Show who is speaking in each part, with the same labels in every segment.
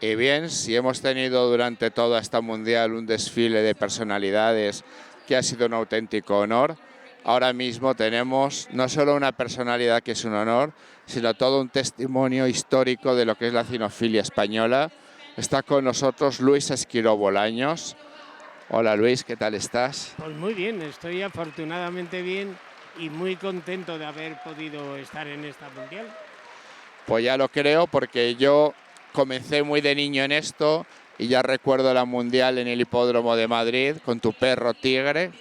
Speaker 1: Y bien, si hemos tenido durante toda esta mundial un desfile de personalidades que ha sido un auténtico honor, ahora mismo tenemos no solo una personalidad que es un honor, sino todo un testimonio histórico de lo que es la cinofilia española. Está con nosotros Luis Esquiró Bolaños. Hola Luis, ¿qué tal estás?
Speaker 2: Pues muy bien, estoy afortunadamente bien y muy contento de haber podido estar en esta mundial.
Speaker 1: Pues ya lo creo, porque yo comencé muy de niño en esto y ya recuerdo la mundial en el hipódromo de Madrid con tu perro Tigre,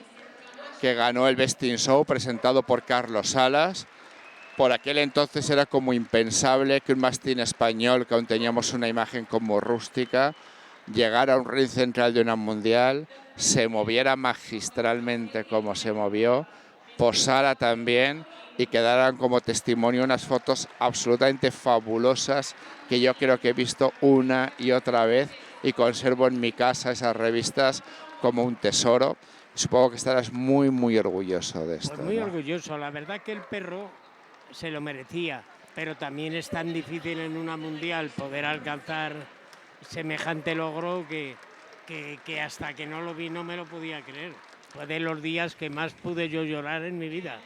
Speaker 1: que ganó el Best in Show presentado por Carlos Salas. Por aquel entonces era como impensable que un mastín español, que aún teníamos una imagen como rústica, llegara a un ring central de una mundial, se moviera magistralmente como se movió, posara también y quedaran como testimonio unas fotos absolutamente fabulosas que yo creo que he visto una y otra vez y conservo en mi casa esas revistas como un tesoro. Supongo que estarás muy orgulloso de
Speaker 2: Pues
Speaker 1: esto,
Speaker 2: muy
Speaker 1: ¿no?
Speaker 2: orgulloso, la verdad que el perro se lo merecía, pero también es tan difícil en una mundial poder alcanzar semejante logro que hasta que no lo vi no me lo podía creer. Fue de los días que más pude yo llorar en mi vida.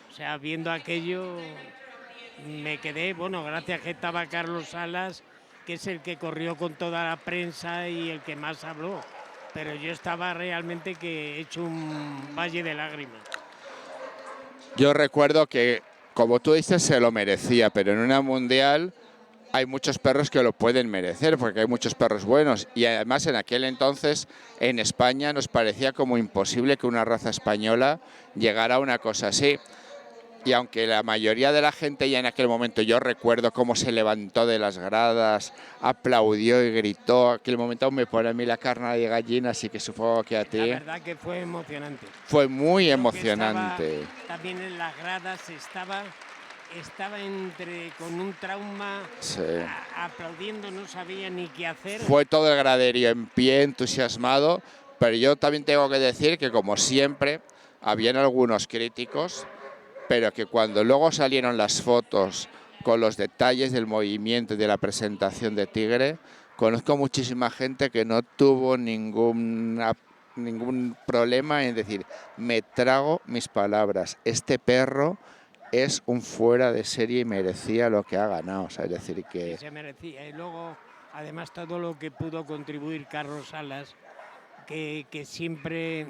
Speaker 2: O sea, viendo aquello me quedé, bueno, gracias que estaba Carlos Salas, que es el que corrió con toda la prensa y el que más habló. Pero yo estaba realmente que he hecho un valle de lágrimas.
Speaker 1: Yo recuerdo que, como tú dices, se lo merecía, pero en una mundial hay muchos perros que lo pueden merecer, porque hay muchos perros buenos. Y además en aquel entonces en España nos parecía como imposible que una raza española llegara a una cosa así. Y aunque la mayoría de la gente ya en aquel momento, yo recuerdo cómo se levantó de las gradas, aplaudió y gritó, aquel momento aún me pone a mí la carne de gallina, así que supongo que a
Speaker 2: La
Speaker 1: ti
Speaker 2: verdad que fue emocionante.
Speaker 1: fue muy
Speaker 2: Yo que estaba
Speaker 1: emocionante.
Speaker 2: también en las gradas, estaba entre con un trauma,
Speaker 1: Sí.
Speaker 2: aplaudiendo, no sabía ni qué hacer.
Speaker 1: Fue todo el graderío en pie, entusiasmado, pero yo también tengo que decir que, como siempre, habían algunos críticos, pero que cuando luego salieron las fotos con los detalles del movimiento y de la presentación de Tigre, conozco muchísima gente que no tuvo ningún problema en decir: me trago mis palabras, este perro es un fuera de serie y merecía lo que ha ganado. O sea, es decir,
Speaker 2: Y
Speaker 1: que
Speaker 2: se merecía. Y luego, además, todo lo que pudo contribuir Carlos Salas, que siempre,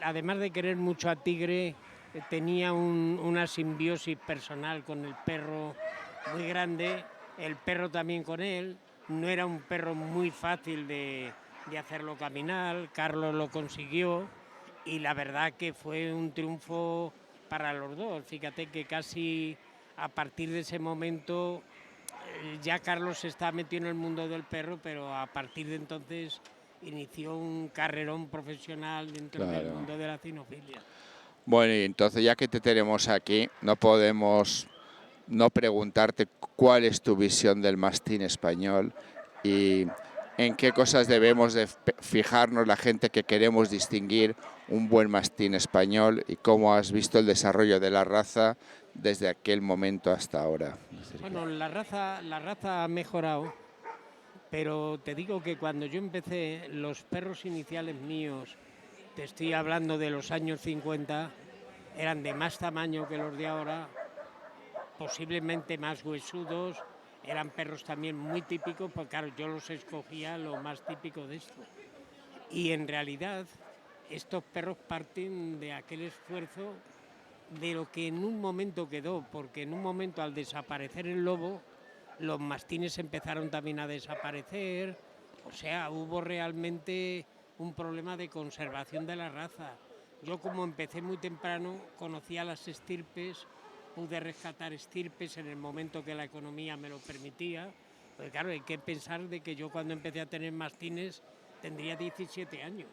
Speaker 2: además de querer mucho a Tigre, tenía una simbiosis personal con el perro muy grande, el perro también con él. No era un perro muy fácil de hacerlo caminar, Carlos lo consiguió y la verdad que fue un triunfo para los dos. Fíjate que casi a partir de ese momento ya Carlos se está metido en el mundo del perro, pero a partir de entonces inició un carrerón profesional dentro del
Speaker 1: claro.
Speaker 2: mundo de la cinofilia.
Speaker 1: Bueno, y entonces, ya que te tenemos aquí, no podemos no preguntarte cuál es tu visión del mastín español y en qué cosas debemos de fijarnos la gente que queremos distinguir un buen mastín español, y cómo has visto el desarrollo de la raza desde aquel momento hasta ahora.
Speaker 2: Bueno, la raza ha mejorado, pero te digo que cuando yo empecé, los perros iniciales míos, te estoy hablando de los años 50, eran de más tamaño que los de ahora, posiblemente más huesudos, eran perros también muy típicos, porque claro, yo los escogía lo más típico de esto. Y en realidad, estos perros parten de aquel esfuerzo de lo que en un momento quedó, porque en un momento al desaparecer el lobo, los mastines empezaron también a desaparecer, o sea, hubo realmente un problema de conservación de la raza. Yo, como empecé muy temprano, conocía las estirpes, pude rescatar estirpes en el momento que la economía me lo permitía, porque claro, hay que pensar de que yo, cuando empecé a tener mastines, tendría 17 años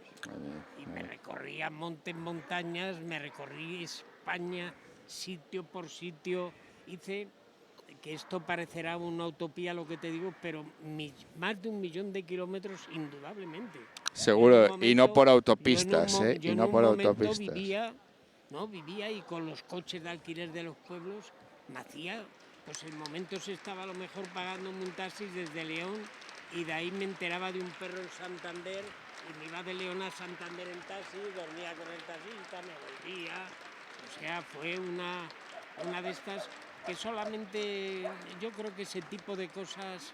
Speaker 2: y me recorría montes, montañas, me recorrí España sitio por sitio. Hice, que esto parecerá una utopía lo que te digo, pero más de 1 millón de kilómetros indudablemente. Yo en un
Speaker 1: Seguro, y no
Speaker 2: momento,
Speaker 1: por
Speaker 2: yo en un,
Speaker 1: autopistas,
Speaker 2: mo-
Speaker 1: ¿eh?
Speaker 2: yo
Speaker 1: Y
Speaker 2: en
Speaker 1: no
Speaker 2: un
Speaker 1: por
Speaker 2: momento
Speaker 1: autopistas.
Speaker 2: vivía, ¿no? Vivía y con los coches de alquiler de los pueblos me hacía, pues en momentos estaba a lo mejor pagando un taxi desde León y de ahí me enteraba de un perro en Santander y me iba de León a Santander en taxi, dormía con el taxista, me volvía. O sea, fue una de estas que solamente yo creo que ese tipo de cosas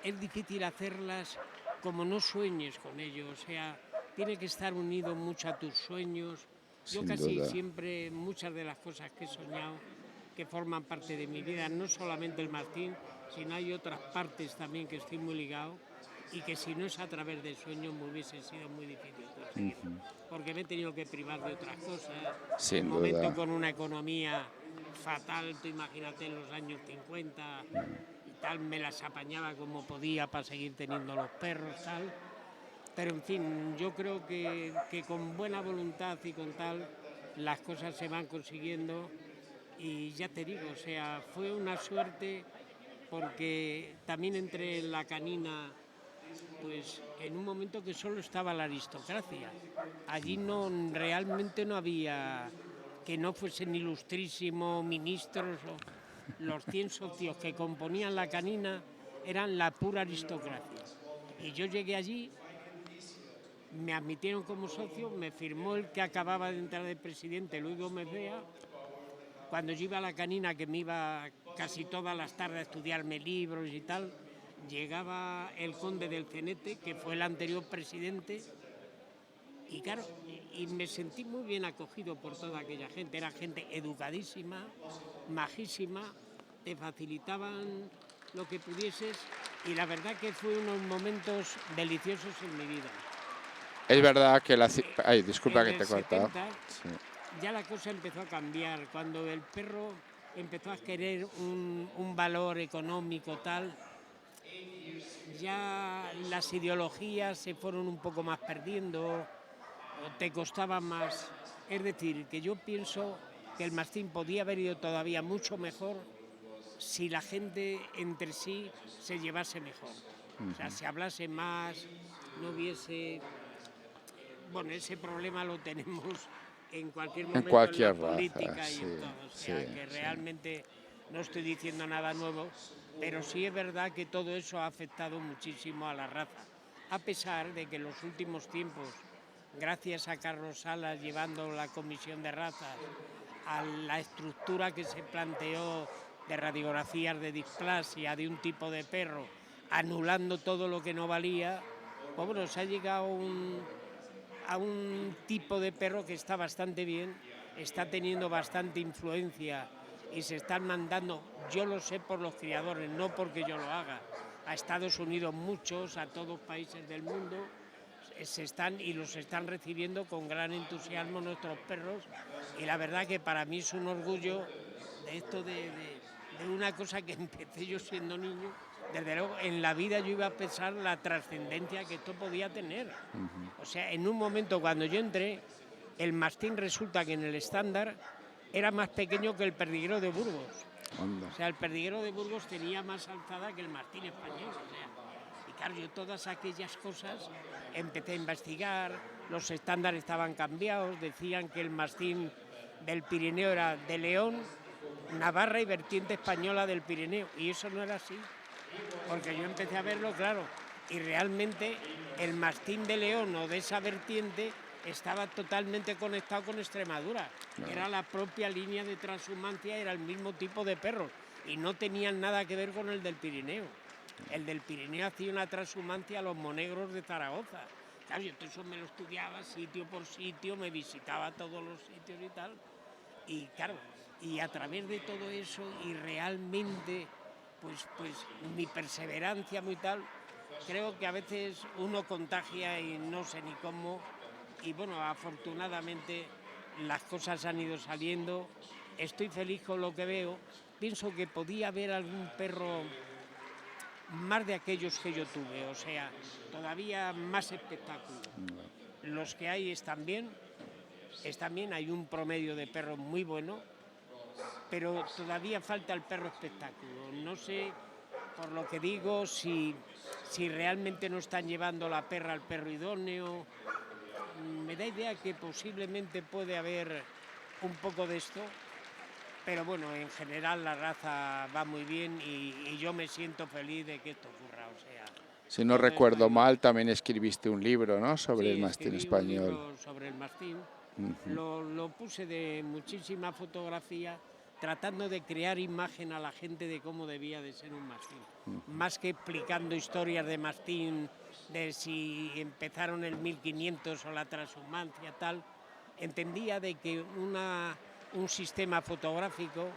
Speaker 2: es difícil hacerlas como no sueñes con ello. O sea, tiene que estar unido mucho a tus sueños. Yo
Speaker 1: Sin
Speaker 2: casi
Speaker 1: duda.
Speaker 2: siempre, muchas de las cosas que he soñado, que forman parte de mi vida, no solamente el Martín, sino hay otras partes también que estoy muy ligado y que si no es a través del sueño me hubiese sido muy difícil conseguir. Porque me he tenido que privar de otras cosas. Un
Speaker 1: Sin
Speaker 2: momento
Speaker 1: duda.
Speaker 2: con una economía fatal, tú imagínate en los años 50 y tal, me las apañaba como podía para seguir teniendo los perros, tal. Pero en fin, yo creo que con buena voluntad y con tal, las cosas se van consiguiendo y ya te digo, o sea, fue una suerte porque también entré en la canina pues en un momento que solo estaba la aristocracia. Allí no realmente no había que no fuesen ilustrísimos ministros o los 100 socios que componían la canina eran la pura aristocracia. Y yo llegué allí, me admitieron como socio, me firmó el que acababa de entrar de presidente, Luis Gómez Bea. Cuando yo iba a la canina, que me iba casi todas las tardes a estudiarme libros y tal, llegaba el conde del Cenete, que fue el anterior presidente, y claro, y me sentí muy bien acogido por toda aquella gente. Era gente educadísima, majísima, te facilitaban lo que pudieses y la verdad que fue unos momentos deliciosos en mi vida.
Speaker 1: Es verdad que Ay, disculpa
Speaker 2: En
Speaker 1: que
Speaker 2: el
Speaker 1: te he cortado.
Speaker 2: 70
Speaker 1: Sí.
Speaker 2: ya la cosa empezó a cambiar, cuando el perro empezó a adquirir un valor económico tal, ya las ideologías se fueron un poco más perdiendo, o te costaba más. Es decir, que yo pienso que el mastín podía haber ido todavía mucho mejor si la gente entre sí se llevase mejor. O sea, si hablase más, no hubiese... Bueno, ese problema lo tenemos en cualquier
Speaker 1: En
Speaker 2: momento en la
Speaker 1: cualquier raza,
Speaker 2: política y en
Speaker 1: sí,
Speaker 2: todo. O
Speaker 1: sí,
Speaker 2: sea, que
Speaker 1: sí.
Speaker 2: realmente no estoy diciendo nada nuevo, pero sí es verdad que todo eso ha afectado muchísimo a la raza. A pesar de que en los últimos tiempos, gracias a Carlos Salas llevando la comisión de razas, a la estructura que se planteó de radiografías de displasia de un tipo de perro, anulando todo lo que no valía, pues bueno, se ha llegado a un tipo de perro que está bastante bien, está teniendo bastante influencia y se están mandando, yo lo sé por los criadores, no porque yo lo haga, a Estados Unidos muchos, a todos países del mundo, se están y los están recibiendo con gran entusiasmo nuestros perros y la verdad que para mí es un orgullo de esto de una cosa que empecé yo siendo niño. Desde luego en la vida yo iba a pensar la trascendencia que esto podía tener. O sea, en un momento cuando yo entré, el mastín resulta que en el estándar era más pequeño que el perdiguero de Burgos.
Speaker 1: Anda.
Speaker 2: O sea, el perdiguero de Burgos tenía más alzada que el mastín español. O sea, y claro, yo todas aquellas cosas empecé a investigar, los estándares estaban cambiados, decían que el mastín del Pirineo era de León, Navarra y vertiente española del Pirineo. Y eso no era así, porque yo empecé a verlo, claro, y realmente el mastín de León o de esa vertiente estaba totalmente conectado con Extremadura. Era la propia línea de transhumancia, era el mismo tipo de perros y no tenían nada que ver con el del Pirineo. El del Pirineo hacía una transhumancia a los monegros de Zaragoza. Claro, yo todo eso me lo estudiaba sitio por sitio, me visitaba todos los sitios y tal. Y claro, y a través de todo eso y realmente, pues mi perseverancia muy tal, creo que a veces uno contagia y no sé ni cómo. Y bueno, afortunadamente las cosas han ido saliendo. Estoy feliz con lo que veo. Pienso que podía haber algún perro más de aquellos que yo tuve, o sea, todavía más espectáculo. Los que hay están bien, hay un promedio de perros muy bueno, pero todavía falta el perro espectáculo. No sé, por lo que digo, si realmente no están llevando la perra al perro idóneo. Me da idea que posiblemente puede haber un poco de esto, pero bueno, en general la raza va muy bien y yo me siento feliz de que esto ocurra, o sea,
Speaker 1: Si no
Speaker 2: todo esto
Speaker 1: recuerdo
Speaker 2: ayuda.
Speaker 1: mal, también escribiste un libro, ¿no? Sobre el
Speaker 2: Sí,
Speaker 1: mastín
Speaker 2: escribí un
Speaker 1: español.
Speaker 2: libro sobre el mastín,
Speaker 1: Ujú.
Speaker 2: lo puse de muchísima fotografía, tratando de crear imagen a la gente de cómo debía de ser un mastín. Más que explicando historias de mastín, de si empezaron en el 1500 o la transhumancia, tal, entendía de que un sistema fotográfico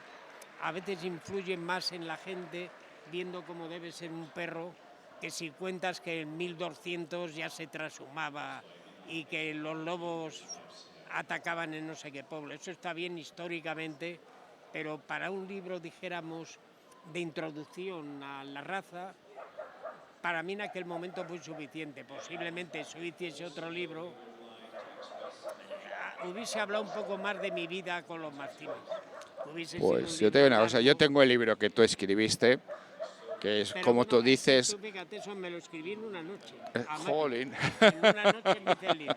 Speaker 2: a veces influye más en la gente viendo cómo debe ser un perro que si cuentas que en 1200 ya se transhumaba y que los lobos atacaban en no sé qué pueblo. Eso está bien históricamente, pero para un libro, dijéramos, de introducción a la raza, para mí en aquel momento fue suficiente. Posiblemente si hiciese otro libro, hubiese hablado un poco más de mi vida con los mastines. Hubiese sido un
Speaker 1: Pues yo te
Speaker 2: libro
Speaker 1: digo una cosa, yo
Speaker 2: largo.
Speaker 1: tengo el libro que tú escribiste, que es
Speaker 2: Pero
Speaker 1: como
Speaker 2: bueno,
Speaker 1: tú
Speaker 2: es que
Speaker 1: dices,
Speaker 2: tú fíjate, eso me lo escribí en una noche, a máquina.
Speaker 1: jolín.
Speaker 2: En una noche me hice el libro.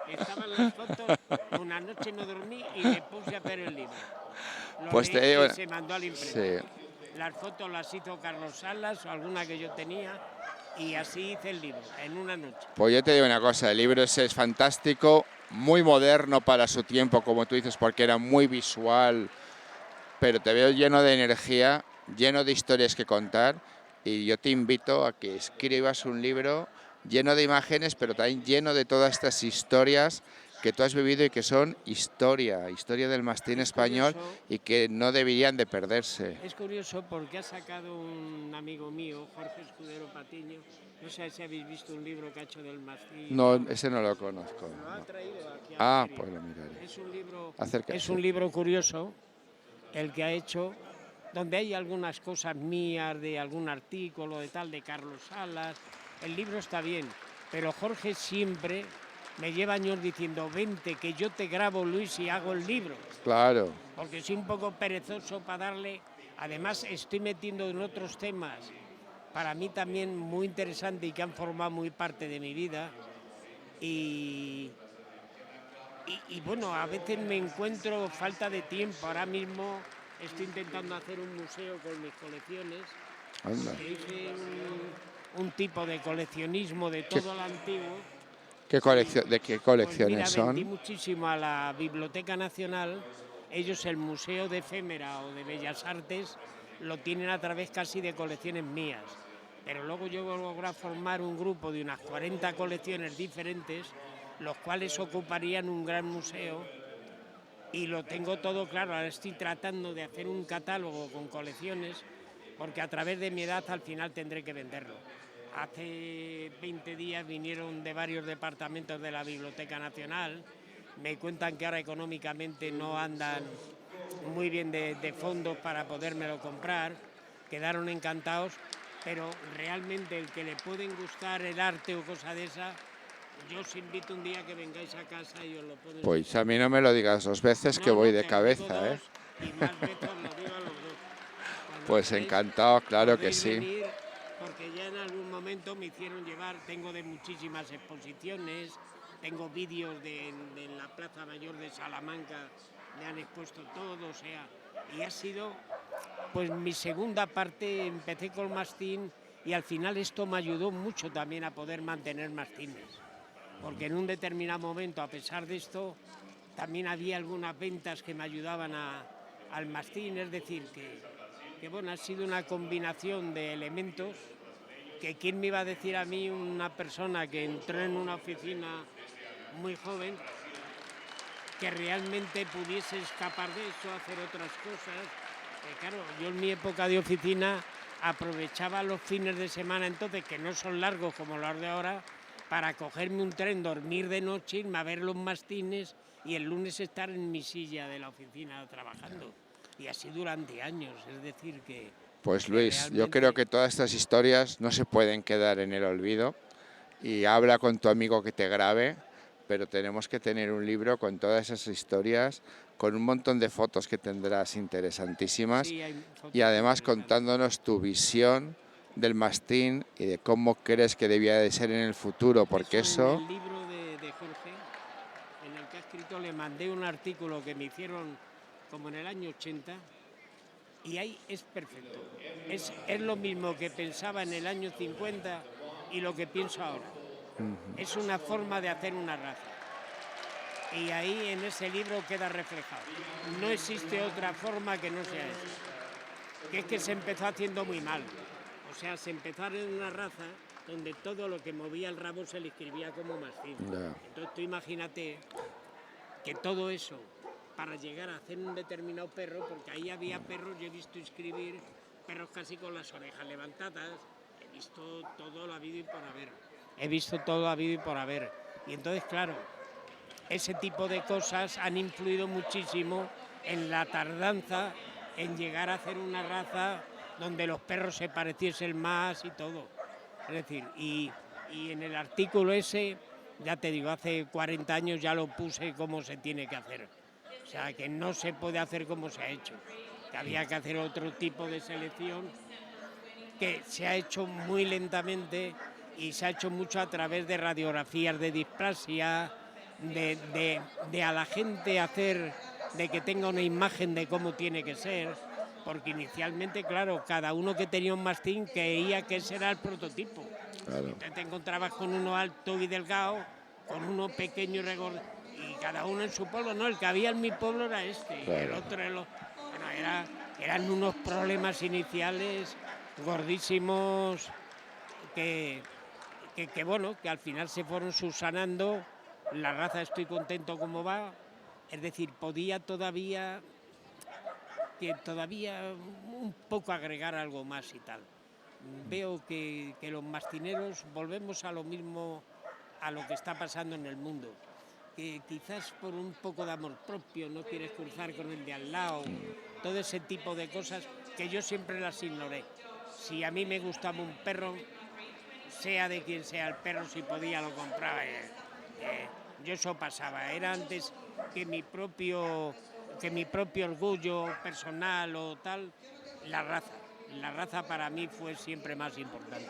Speaker 2: Estaban las fotos, una noche no dormí y me puse a hacer el libro. Lo
Speaker 1: Pues te
Speaker 2: leí
Speaker 1: digo,
Speaker 2: y se mandó a la imprenta.
Speaker 1: sí,
Speaker 2: Las fotos las hizo Carlos Salas o alguna que yo tenía y así hice el libro, en una noche.
Speaker 1: pues yo te digo una cosa, el libro ese es fantástico, muy moderno para su tiempo, como tú dices, porque era muy visual, pero te veo lleno de energía, lleno de historias que contar, y yo te invito a que escribas un libro lleno de imágenes, pero también lleno de todas estas historias que tú has vivido y que son historia del mastín
Speaker 2: Es
Speaker 1: español
Speaker 2: curioso,
Speaker 1: y que no deberían de perderse.
Speaker 2: es curioso porque ha sacado un amigo mío, Jorge Escudero Patiño, no sé si habéis visto un libro que ha hecho del mastín
Speaker 1: No,
Speaker 2: o no.
Speaker 1: ese no lo conozco.
Speaker 2: Lo ha
Speaker 1: No.
Speaker 2: traído aquí a la
Speaker 1: Ah,
Speaker 2: feria.
Speaker 1: pues lo miraré.
Speaker 2: Es
Speaker 1: Acércate.
Speaker 2: un libro curioso el que ha hecho, donde hay algunas cosas mías de algún artículo de tal, de Carlos Salas. El libro está bien, pero Jorge siempre me lleva años diciendo, vente, que yo te grabo, Luis, y hago el libro.
Speaker 1: Claro.
Speaker 2: Porque soy un poco perezoso para darle. Además, estoy metiendo en otros temas, para mí también muy interesante y que han formado muy parte de mi vida. Y, y bueno, a veces me encuentro falta de tiempo. Ahora mismo estoy intentando hacer un museo con mis colecciones,
Speaker 1: Anda.
Speaker 2: que hice un tipo de coleccionismo de
Speaker 1: ¿Qué,
Speaker 2: todo lo antiguo.
Speaker 1: ¿De qué
Speaker 2: Pues
Speaker 1: colecciones
Speaker 2: mira, vendí
Speaker 1: son?
Speaker 2: muchísimo a la Biblioteca Nacional. Ellos el Museo de Efémera o de Bellas Artes lo tienen a través casi de colecciones mías. Pero luego yo logré formar un grupo de unas 40 colecciones diferentes, los cuales ocuparían un gran museo. Y lo tengo todo claro, ahora estoy tratando de hacer un catálogo con colecciones, porque a través de mi edad al final tendré que venderlo. Hace 20 días vinieron de varios departamentos de la Biblioteca Nacional, me cuentan que ahora económicamente no andan muy bien de fondos para podérmelo comprar, quedaron encantados, pero realmente el que le pueden gustar el arte o cosa de esa, yo os invito un día que vengáis a casa y os lo puedo
Speaker 1: Pues
Speaker 2: enseñar.
Speaker 1: a mí no me lo digas 2 veces que
Speaker 2: No,
Speaker 1: voy
Speaker 2: no,
Speaker 1: de
Speaker 2: que os digo
Speaker 1: cabeza, ¿eh?
Speaker 2: dos y más veces os lo digo a los dos. Cuando
Speaker 1: Pues
Speaker 2: queréis
Speaker 1: encantado, claro que
Speaker 2: podéis
Speaker 1: sí.
Speaker 2: venir, porque ya en algún momento me hicieron llevar, tengo de muchísimas exposiciones, tengo vídeos de la Plaza Mayor de Salamanca, me han expuesto todo, o sea, y ha sido pues mi segunda parte, empecé con mastín y al final esto me ayudó mucho también a poder mantener mastines, porque en un determinado momento, a pesar de esto, también había algunas ventas que me ayudaban al mastín, es decir, que bueno, ha sido una combinación de elementos que quién me iba a decir a mí, una persona que entró en una oficina muy joven, que realmente pudiese escapar de eso, hacer otras cosas. Claro, yo en mi época de oficina aprovechaba los fines de semana entonces, que no son largos como los de ahora, para cogerme un tren, dormir de noche, irme a ver los mastines y el lunes estar en mi silla de la oficina trabajando. Y así durante años, es decir,
Speaker 1: Pues
Speaker 2: que
Speaker 1: Luis, yo creo
Speaker 2: realmente...
Speaker 1: que todas estas historias no se pueden quedar en el olvido y habla con tu amigo que te grabe, pero tenemos que tener un libro con todas esas historias, con un montón de fotos que tendrás interesantísimas
Speaker 2: Sí, hay
Speaker 1: y
Speaker 2: fotos
Speaker 1: además
Speaker 2: interesantes.
Speaker 1: contándonos tu visión del mastín y de cómo crees que debía de ser en el futuro, porque
Speaker 2: Eso en
Speaker 1: eso,
Speaker 2: el libro de Jorge, en el que ha escrito, le mandé un artículo que me hicieron como en el año 80, y ahí es perfecto. Es lo mismo que pensaba en el año 50 y lo que pienso ahora. Es una forma de hacer una raza. Y ahí en ese libro queda reflejado. No existe otra forma que no sea esa. Que es que se empezó haciendo muy mal. O sea, se empezó a hacer una raza donde todo lo que movía el rabo se le escribía como mastín. Entonces tú imagínate que todo eso, para llegar a hacer un determinado perro, porque ahí había perros, yo he visto inscribir perros casi con las orejas levantadas, he visto todo lo habido y por haber. Y entonces, claro, ese tipo de cosas han influido muchísimo en la tardanza en llegar a hacer una raza donde los perros se pareciesen más y todo. Es decir, y en el artículo ese, ya te digo, hace 40 años ya lo puse como se tiene que hacer. O sea, que no se puede hacer como se ha hecho, que había que hacer otro tipo de selección que se ha hecho muy lentamente y se ha hecho mucho a través de radiografías de displasia, de a la gente hacer, de que tenga una imagen de cómo tiene que ser, porque inicialmente, claro, cada uno que tenía un mastín creía que ese era el prototipo. Claro. Entonces te encontrabas con uno alto y delgado, con uno pequeño y regordete, y cada uno en su pueblo, no, el que había en mi pueblo era este, claro. Y el otro era bueno, eran unos problemas iniciales gordísimos que bueno, que al final se fueron subsanando. La raza estoy contento como va, es decir, podía todavía un poco agregar algo más y tal. Veo que los mastineros volvemos a lo mismo, a lo que está pasando en el mundo, que quizás por un poco de amor propio no quieres cruzar con el de al lado, todo ese tipo de cosas que yo siempre las ignoré. Si a mí me gustaba un perro, sea de quien sea el perro, si podía lo compraba. Yo eso pasaba, era antes que mi propio orgullo personal o tal, la raza. La raza para mí fue siempre más importante.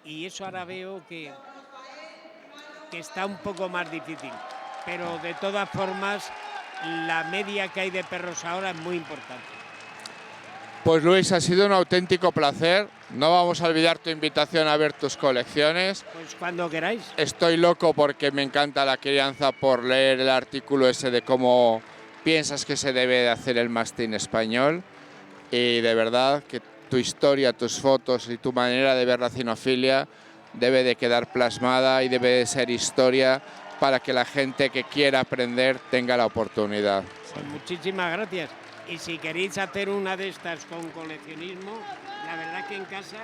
Speaker 2: Y eso ahora veo que está un poco más difícil. Pero de todas formas, la media que hay de perros ahora es muy importante.
Speaker 1: Pues Luis, ha sido un auténtico placer. No vamos a olvidar tu invitación a ver tus colecciones.
Speaker 2: Pues cuando queráis.
Speaker 1: Estoy loco porque me encanta la crianza, por leer el artículo ese de cómo piensas que se debe de hacer el mastín español. Y de verdad que tu historia, tus fotos y tu manera de ver la cinofilia debe de quedar plasmada y debe de ser historia para que la gente que quiera aprender tenga la oportunidad.
Speaker 2: Pues muchísimas gracias. Y si queréis hacer una de estas con coleccionismo, la verdad que en casa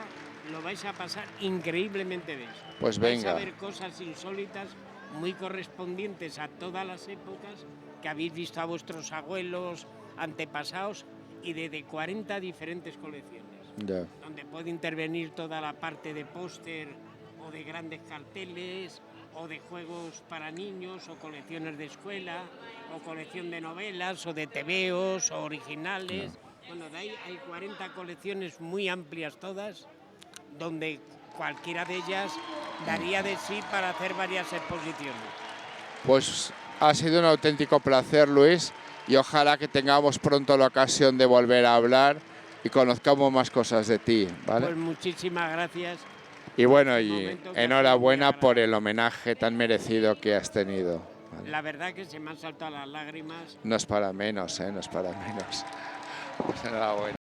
Speaker 2: lo vais a pasar increíblemente bien.
Speaker 1: Pues venga.
Speaker 2: Vais a ver cosas insólitas muy correspondientes a todas las épocas que habéis visto a vuestros abuelos, antepasados, y de 40 diferentes colecciones.
Speaker 1: Yeah.
Speaker 2: Donde puede intervenir toda la parte de póster o de grandes carteles o de juegos para niños o colecciones de escuela o colección de novelas o de tebeos o originales. Bueno, de ahí hay 40 colecciones muy amplias todas, donde cualquiera de ellas daría de sí para hacer varias exposiciones.
Speaker 1: Pues ha sido un auténtico placer, Luis, y ojalá que tengamos pronto la ocasión de volver a hablar y conozcamos más cosas de ti, ¿vale?
Speaker 2: Pues muchísimas gracias.
Speaker 1: Y bueno, y enhorabuena por el homenaje tan merecido que has tenido, ¿vale?
Speaker 2: La verdad que se me han saltado las lágrimas.
Speaker 1: No es para menos, no es para menos. Pues enhorabuena.